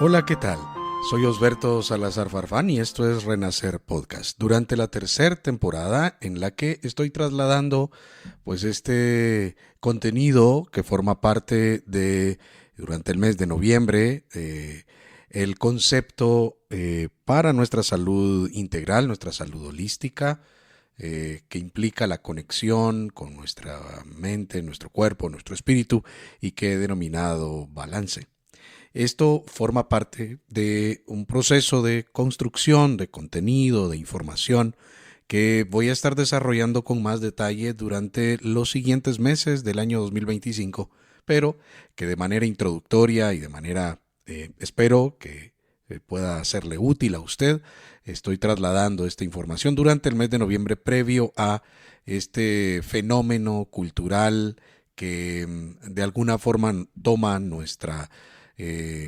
Hola, ¿qué tal? Soy Osberto Salazar Farfán y esto es Renacer Podcast. Durante la tercera temporada en la que estoy trasladando pues este contenido que forma parte de, durante el mes de noviembre, el concepto para nuestra salud integral, nuestra salud holística, que implica la conexión con nuestra mente, nuestro cuerpo, nuestro espíritu y que he denominado balance. Esto forma parte de un proceso de construcción de contenido, de información, que voy a estar desarrollando con más detalle durante los siguientes meses del año 2025, pero que de manera introductoria y de manera, espero que pueda serle útil a usted, estoy trasladando esta información durante el mes de noviembre previo a este fenómeno cultural que de alguna forma toma nuestra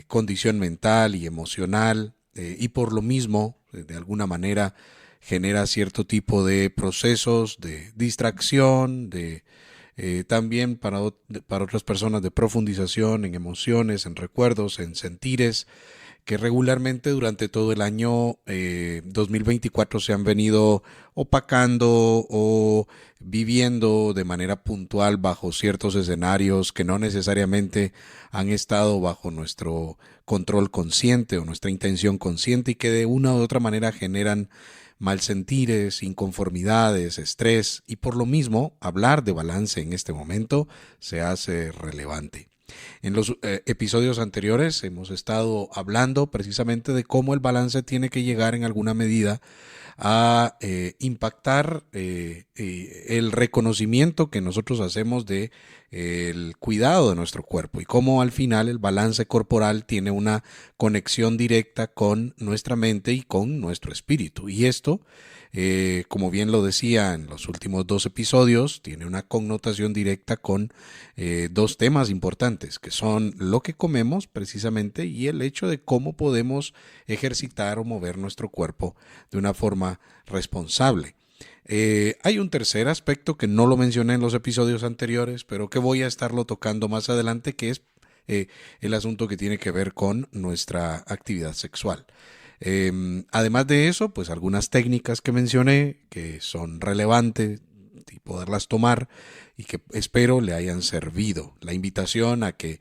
condición mental y emocional y por lo mismo, de alguna manera, genera cierto tipo de procesos de distracción, de también para otras personas de profundización en emociones, en recuerdos, en sentires, que regularmente durante todo el año 2024 se han venido opacando o viviendo de manera puntual bajo ciertos escenarios que no necesariamente han estado bajo nuestro control consciente o nuestra intención consciente y que de una u otra manera generan malsentires, inconformidades, estrés y por lo mismo hablar de balance en este momento se hace relevante. En los episodios anteriores hemos estado hablando precisamente de cómo el balance tiene que llegar en alguna medida a impactar el reconocimiento que nosotros hacemos de el cuidado de nuestro cuerpo y cómo al final el balance corporal tiene una conexión directa con nuestra mente y con nuestro espíritu. Y esto, como bien lo decía en los últimos dos episodios, tiene una connotación directa con dos temas importantes, que son lo que comemos precisamente y el hecho de cómo podemos ejercitar o mover nuestro cuerpo de una forma responsable. Hay un tercer aspecto que no lo mencioné en los episodios anteriores, pero que voy a estarlo tocando más adelante, que es el asunto que tiene que ver con nuestra actividad sexual. Además de eso, pues algunas técnicas que mencioné que son relevantes y poderlas tomar y que espero le hayan servido. La invitación a que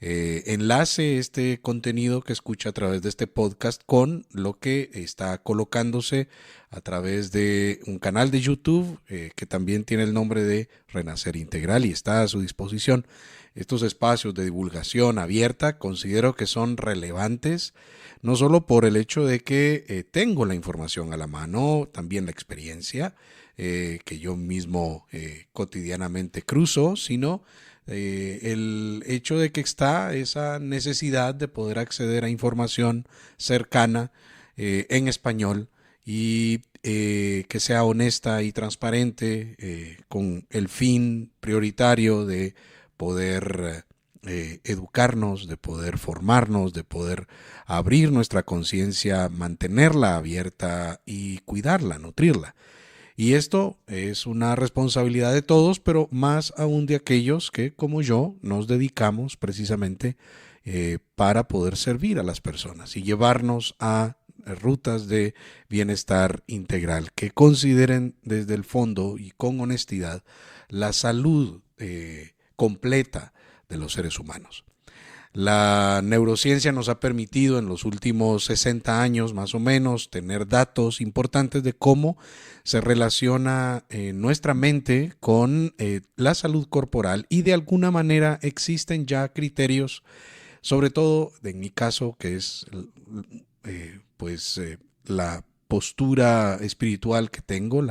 enlace este contenido que escucha a través de este podcast con lo que está colocándose a través de un canal de YouTube que también tiene el nombre de Renacer Integral y está a su disposición. Estos espacios de divulgación abierta considero que son relevantes, no solo por el hecho de que tengo la información a la mano, también la experiencia que yo mismo cotidianamente cruzo, sino el hecho de que está esa necesidad de poder acceder a información cercana en español y que sea honesta y transparente con el fin prioritario de poder educarnos, de poder formarnos, de poder abrir nuestra conciencia, mantenerla abierta y cuidarla, nutrirla. Y esto es una responsabilidad de todos, pero más aún de aquellos que, como yo, nos dedicamos precisamente para poder servir a las personas y llevarnos a rutas de bienestar integral que consideren desde el fondo y con honestidad la salud completa de los seres humanos. La neurociencia nos ha permitido en los últimos 60 años más o menos tener datos importantes de cómo se relaciona nuestra mente con la salud corporal y de alguna manera existen ya criterios, sobre todo en mi caso que es la postura espiritual que tengo,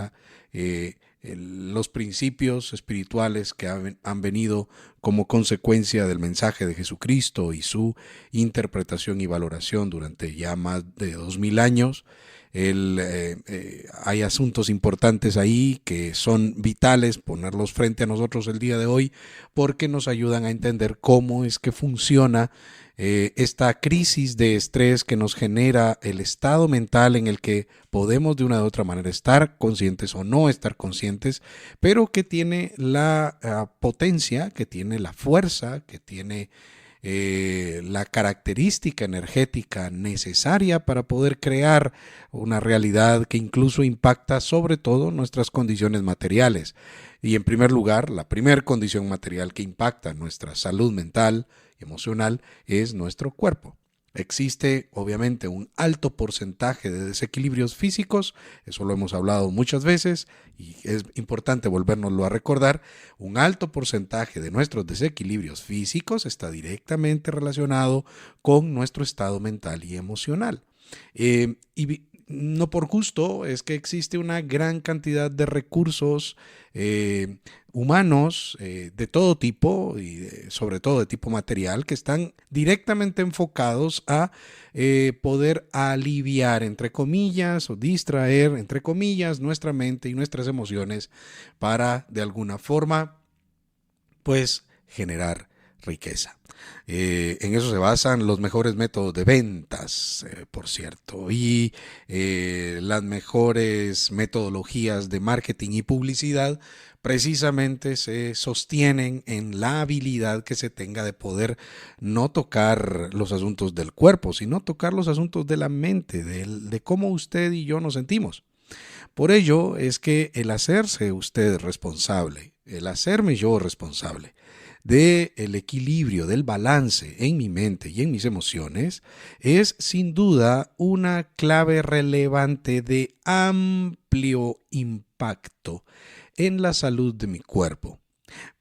los principios espirituales que han venido como consecuencia del mensaje de Jesucristo y su interpretación y valoración durante ya más de 2000 años. Hay asuntos importantes ahí que son vitales ponerlos frente a nosotros el día de hoy porque nos ayudan a entender cómo es que funciona esta crisis de estrés que nos genera el estado mental en el que podemos de una u otra manera estar conscientes o no estar conscientes, pero que tiene la potencia, que tiene la fuerza, que tiene la característica energética necesaria para poder crear una realidad que incluso impacta sobre todo nuestras condiciones materiales. Y en primer lugar, la primera condición material que impacta nuestra salud mental y emocional es nuestro cuerpo. Existe obviamente un alto porcentaje de desequilibrios físicos, eso lo hemos hablado muchas veces y es importante volvérnoslo a recordar. Un alto porcentaje de nuestros desequilibrios físicos está directamente relacionado con nuestro estado mental y emocional. Y no por gusto es que existe una gran cantidad de recursos humanos de todo tipo y sobre todo de tipo material que están directamente enfocados a poder aliviar, entre comillas, o distraer, entre comillas, nuestra mente y nuestras emociones para de alguna forma pues generar riqueza. En eso se basan los mejores métodos de ventas, por cierto, y las mejores metodologías de marketing y publicidad precisamente se sostienen en la habilidad que se tenga de poder no tocar los asuntos del cuerpo, sino tocar los asuntos de la mente, de cómo usted y yo nos sentimos. Por ello es que el hacerse usted responsable, el hacerme yo responsable del equilibrio, del balance en mi mente y en mis emociones, es sin duda una clave relevante de amplio impacto en la salud de mi cuerpo.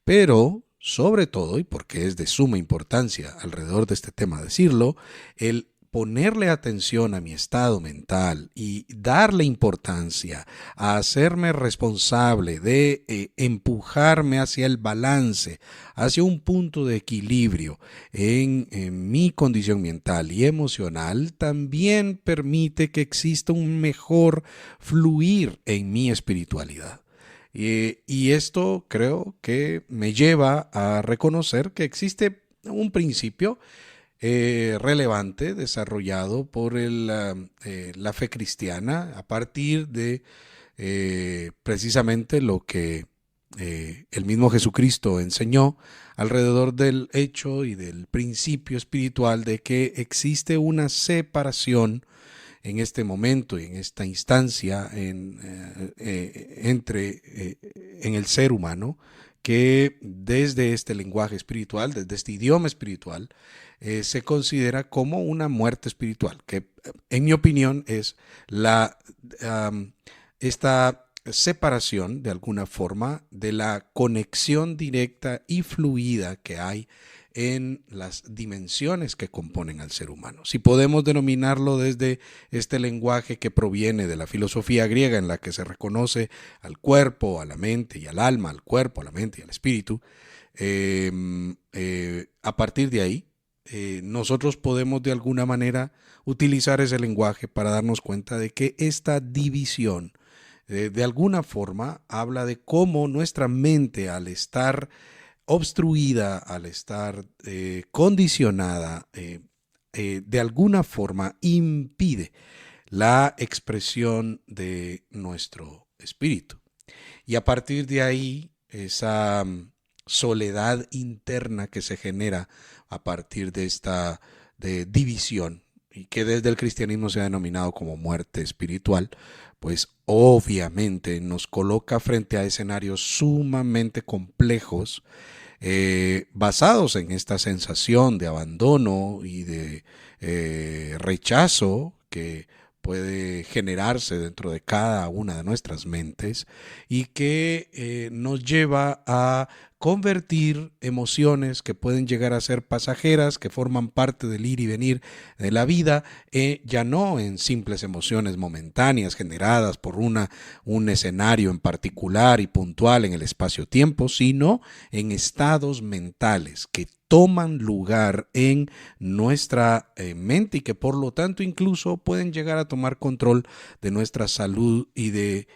Pero, sobre todo, y porque es de suma importancia alrededor de este tema decirlo, el ponerle atención a mi estado mental y darle importancia a hacerme responsable de empujarme hacia el balance, hacia un punto de equilibrio en mi condición mental y emocional, también permite que exista un mejor fluir en mi espiritualidad. Y esto creo que me lleva a reconocer que existe un principio relevante desarrollado por la fe cristiana a partir de precisamente lo que el mismo Jesucristo enseñó alrededor del hecho y del principio espiritual de que existe una separación en este momento y en esta instancia en el ser humano, que desde este lenguaje espiritual, desde este idioma espiritual, se considera como una muerte espiritual, que en mi opinión es esta separación de alguna forma de la conexión directa y fluida que hay en las dimensiones que componen al ser humano. Si podemos denominarlo desde este lenguaje que proviene de la filosofía griega en la que se reconoce al cuerpo, a la mente y al alma, al cuerpo, a la mente y al espíritu, a partir de ahí, nosotros podemos de alguna manera utilizar ese lenguaje para darnos cuenta de que esta división de alguna forma habla de cómo nuestra mente, al estar obstruida, al estar condicionada, de alguna forma impide la expresión de nuestro espíritu. Y a partir de ahí, esa soledad interna que se genera a partir de esta división y que desde el cristianismo se ha denominado como muerte espiritual, pues obviamente nos coloca frente a escenarios sumamente complejos basados en esta sensación de abandono y de rechazo que puede generarse dentro de cada una de nuestras mentes y que nos lleva a convertir emociones que pueden llegar a ser pasajeras, que forman parte del ir y venir de la vida, ya no en simples emociones momentáneas generadas por un escenario en particular y puntual en el espacio-tiempo, sino en estados mentales que toman lugar en nuestra mente y que por lo tanto incluso pueden llegar a tomar control de nuestra salud y de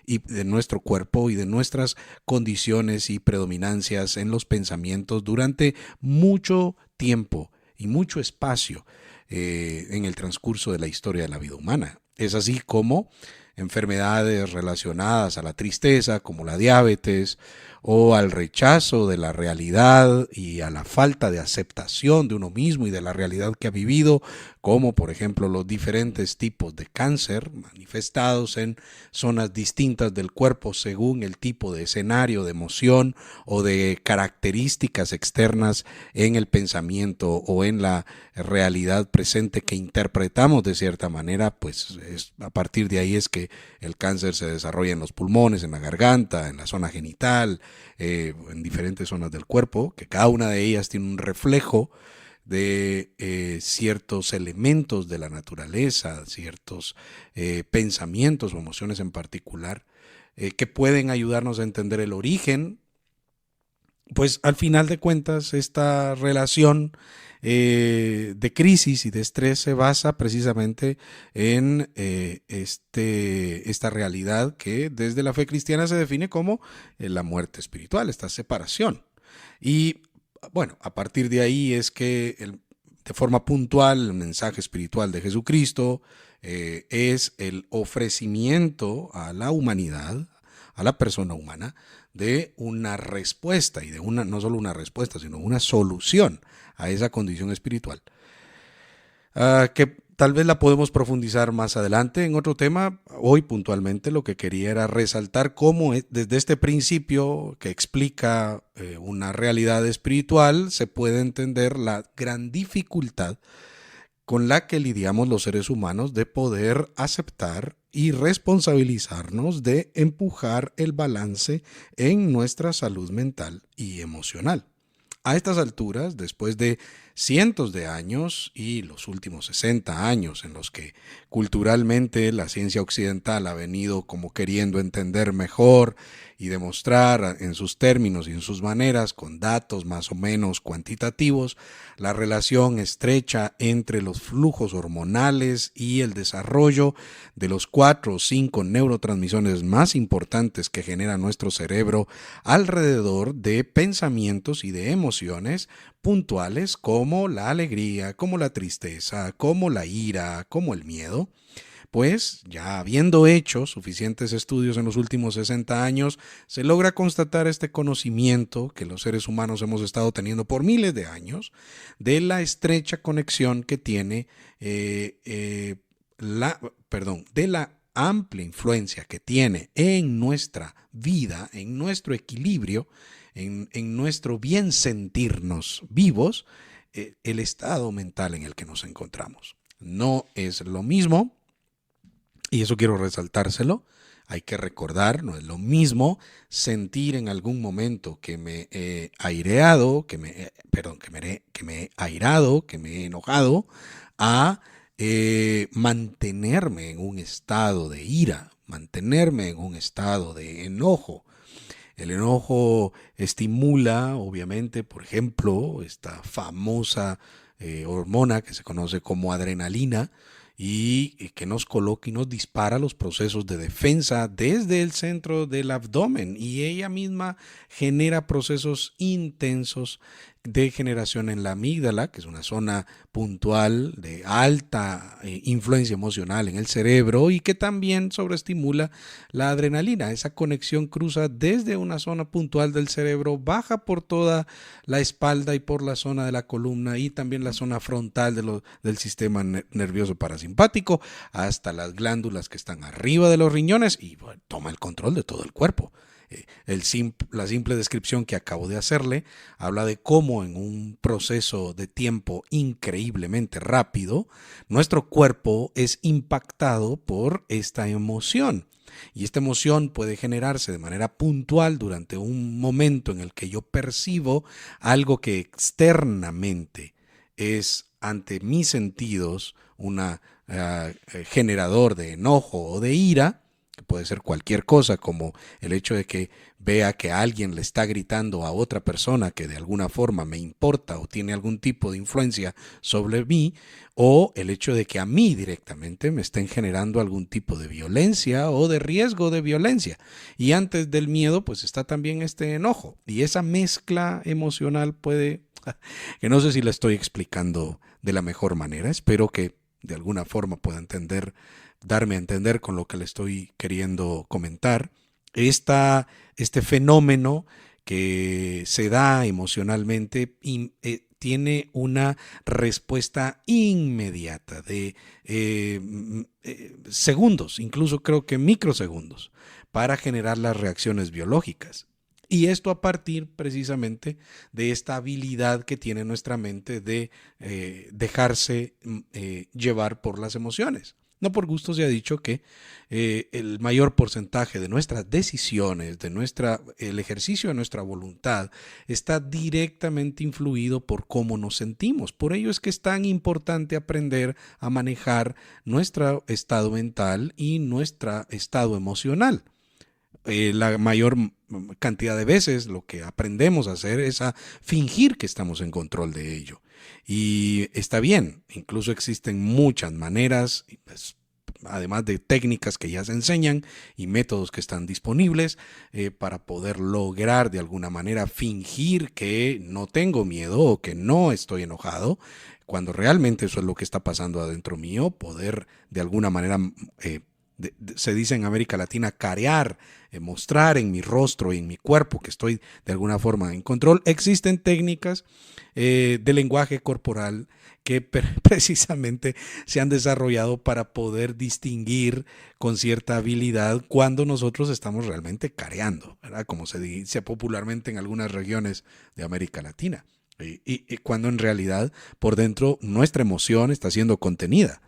nuestro cuerpo y de nuestras condiciones y predominancias en los pensamientos durante mucho tiempo y mucho espacio en el transcurso de la historia de la vida humana. Es así como enfermedades relacionadas a la tristeza, como la diabetes, o al rechazo de la realidad y a la falta de aceptación de uno mismo y de la realidad que ha vivido, como por ejemplo los diferentes tipos de cáncer manifestados en zonas distintas del cuerpo según el tipo de escenario, de emoción o de características externas en el pensamiento o en la realidad presente que interpretamos de cierta manera, pues a partir de ahí es que el cáncer se desarrolla en los pulmones, en la garganta, en la zona genital, en diferentes zonas del cuerpo, que cada una de ellas tiene un reflejo de ciertos elementos de la naturaleza, ciertos pensamientos o emociones en particular, que pueden ayudarnos a entender el origen. Pues al final de cuentas esta relación de crisis y de estrés se basa precisamente en esta realidad que desde la fe cristiana se define como la muerte espiritual, esta separación. Y bueno, a partir de ahí es que de forma puntual el mensaje espiritual de Jesucristo es el ofrecimiento a la humanidad, a la persona humana, de una respuesta y de una, no solo una respuesta, sino una solución a esa condición espiritual, que tal vez la podemos profundizar más adelante en otro tema. Hoy puntualmente lo que quería era resaltar cómo desde este principio que explica una realidad espiritual se puede entender la gran dificultad con la que lidiamos los seres humanos de poder aceptar y responsabilizarnos de empujar el balance en nuestra salud mental y emocional. A estas alturas, después de cientos de años y los últimos 60 años en los que culturalmente la ciencia occidental ha venido como queriendo entender mejor y demostrar en sus términos y en sus maneras, con datos más o menos cuantitativos, la relación estrecha entre los flujos hormonales y el desarrollo de los 4 o 5 neurotransmisores más importantes que genera nuestro cerebro alrededor de pensamientos y de emociones puntuales como la alegría, como la tristeza, como la ira, como el miedo. Pues ya habiendo hecho suficientes estudios en los últimos 60 años, se logra constatar este conocimiento que los seres humanos hemos estado teniendo por miles de años de la estrecha conexión que tiene de la amplia influencia que tiene en nuestra vida, en nuestro equilibrio, en nuestro bien sentirnos vivos, el estado mental en el que nos encontramos. No es lo mismo. Y eso quiero resaltárselo. Hay que recordar, no es lo mismo sentir en algún momento que me he aireado, que me he airado, que me he enojado, a mantenerme en un estado de ira, mantenerme en un estado de enojo. El enojo estimula, obviamente, por ejemplo, esta famosa hormona que se conoce como adrenalina, y que nos coloca y nos dispara los procesos de defensa desde el centro del abdomen, y ella misma genera procesos intensos de generación en la amígdala, que es una zona puntual de alta influencia emocional en el cerebro y que también sobreestimula la adrenalina. Esa conexión cruza desde una zona puntual del cerebro, baja por toda la espalda y por la zona de la columna y también la zona frontal del sistema nervioso parasimpático hasta las glándulas que están arriba de los riñones y bueno, toma el control de todo el cuerpo. La simple descripción que acabo de hacerle habla de cómo en un proceso de tiempo increíblemente rápido nuestro cuerpo es impactado por esta emoción. Y esta emoción puede generarse de manera puntual durante un momento en el que yo percibo algo que externamente es ante mis sentidos un generador de enojo o de ira, que puede ser cualquier cosa, como el hecho de que vea que alguien le está gritando a otra persona que de alguna forma me importa o tiene algún tipo de influencia sobre mí, o el hecho de que a mí directamente me estén generando algún tipo de violencia o de riesgo de violencia. Y antes del miedo, pues está también este enojo. Y esa mezcla emocional puede, que no sé si la estoy explicando de la mejor manera, espero que de alguna forma pueda darme a entender con lo que le estoy queriendo comentar. Este fenómeno que se da emocionalmente tiene una respuesta inmediata de segundos, incluso creo que microsegundos, para generar las reacciones biológicas. Y esto a partir precisamente de esta habilidad que tiene nuestra mente de dejarse llevar por las emociones. No por gusto se ha dicho que el mayor porcentaje de nuestras decisiones, el ejercicio de nuestra voluntad, está directamente influido por cómo nos sentimos. Por ello es que es tan importante aprender a manejar nuestro estado mental y nuestro estado emocional. La mayor cantidad de veces lo que aprendemos a hacer es a fingir que estamos en control de ello. Y está bien, incluso existen muchas maneras, pues, además de técnicas que ya se enseñan y métodos que están disponibles para poder lograr de alguna manera fingir que no tengo miedo o que no estoy enojado, cuando realmente eso es lo que está pasando adentro mío, poder de alguna manera se dice en América Latina carear, mostrar en mi rostro y en mi cuerpo que estoy de alguna forma en control. Existen técnicas de lenguaje corporal que precisamente se han desarrollado para poder distinguir con cierta habilidad cuando nosotros estamos realmente careando, ¿verdad? Como se dice popularmente en algunas regiones de América Latina. Y cuando en realidad por dentro nuestra emoción está siendo contenida.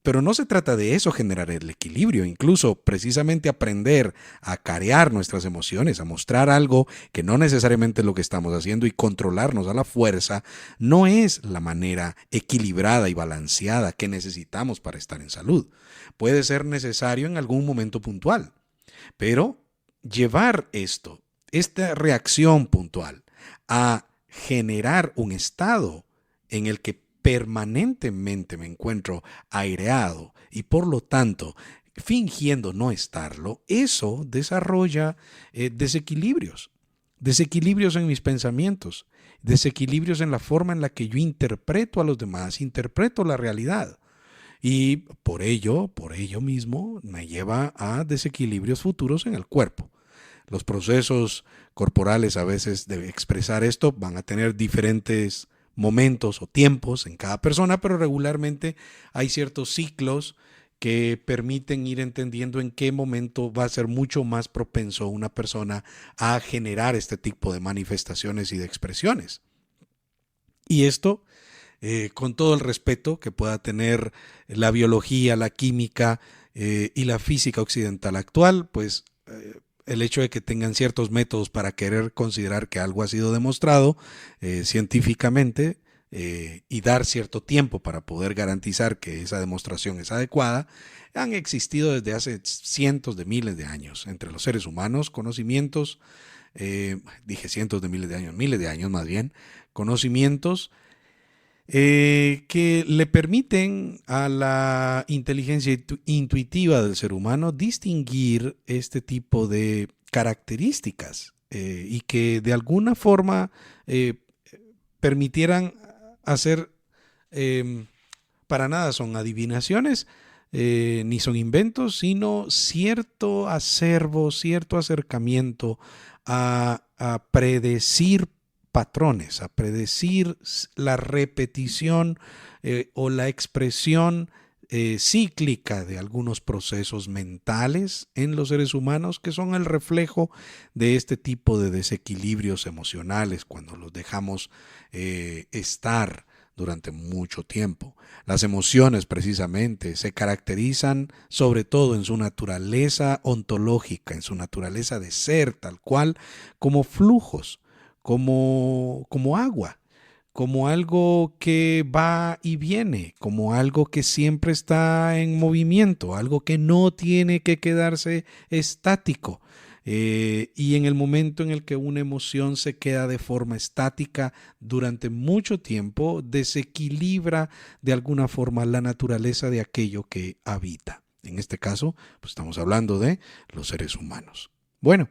Pero no se trata de eso, generar el equilibrio, incluso precisamente aprender a carear nuestras emociones, a mostrar algo que no necesariamente es lo que estamos haciendo y controlarnos a la fuerza, no es la manera equilibrada y balanceada que necesitamos para estar en salud. Puede ser necesario en algún momento puntual, pero llevar esta reacción puntual, a generar un estado en el que permanentemente me encuentro aireado y por lo tanto fingiendo no estarlo, eso desarrolla desequilibrios en mis pensamientos, desequilibrios en la forma en la que yo interpreto a los demás, interpreto la realidad. Y por ello mismo me lleva a desequilibrios futuros en el cuerpo. Los procesos corporales a veces de expresar esto van a tener diferentes momentos o tiempos en cada persona, pero regularmente hay ciertos ciclos que permiten ir entendiendo en qué momento va a ser mucho más propenso una persona a generar este tipo de manifestaciones y de expresiones. Y esto, con todo el respeto que pueda tener la biología, la química y la física occidental actual, pues el hecho de que tengan ciertos métodos para querer considerar que algo ha sido demostrado científicamente y dar cierto tiempo para poder garantizar que esa demostración es adecuada, han existido desde hace cientos de miles de años entre los seres humanos, conocimientos, dije cientos de miles de años más bien, conocimientos que le permiten a la inteligencia intuitiva del ser humano distinguir este tipo de características y que de alguna forma permitieran hacer, para nada son adivinaciones, ni son inventos, sino cierto acervo, cierto acercamiento a predecir patrones, a predecir la repetición o la expresión cíclica de algunos procesos mentales en los seres humanos que son el reflejo de este tipo de desequilibrios emocionales cuando los dejamos estar durante mucho tiempo. Las emociones precisamente se caracterizan sobre todo en su naturaleza ontológica, en su naturaleza de ser tal cual, como flujos, como agua, como algo que va y viene, como algo que siempre está en movimiento, algo que no tiene que quedarse estático. Y en el momento en el que una emoción se queda de forma estática durante mucho tiempo, desequilibra de alguna forma la naturaleza de aquello que habita. En este caso, pues estamos hablando de los seres humanos. Bueno,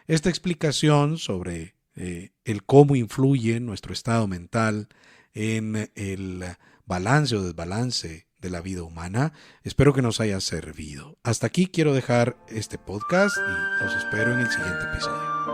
esta explicación sobre el cómo influye nuestro estado mental en el balance o desbalance de la vida humana. Espero que nos haya servido. Hasta aquí quiero dejar este podcast y los espero en el siguiente episodio.